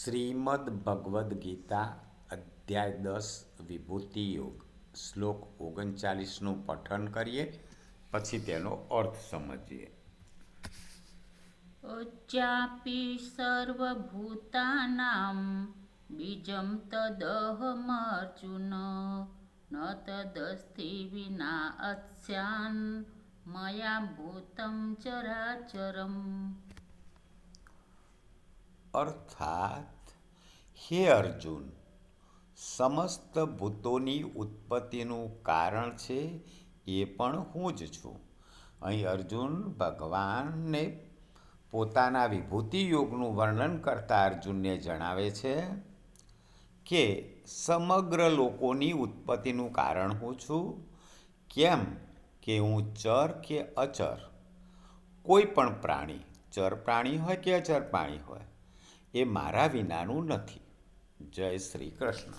શ્રીમદ ભગવદ્ ગીતા અધ્યાય 10 વિભૂતિ યોગ શ્લોક 39નું પઠન કરીએ, પછી તેનો અર્થ સમજીએ. અચ્યાપી સર્વભૂતાનાં બીજં તદહમર્જુન ન તદસ્તિ વિના અત્સ્યાન્ મયા ભૂતં ચરાચરમ. અર્થાત, હે અર્જુન, સમસ્ત ભૂતોની ઉત્પત્તિનું કારણ છે એ પણ હું જ છું. અહીં અર્જુન ભગવાનને પોતાના વિભૂતિ યોગનું વર્ણન કરતા અર્જુનને જણાવે છે કે સમગ્ર લોકોની ઉત્પત્તિનું કારણ હું છું. કેમ કે હું ચર કે અચર, કોઈ પણ પ્રાણી, ચર પ્રાણી હોય કે અચર પ્રાણી હોય, એ મારા વિનાનું નથી. જય શ્રી કૃષ્ણ.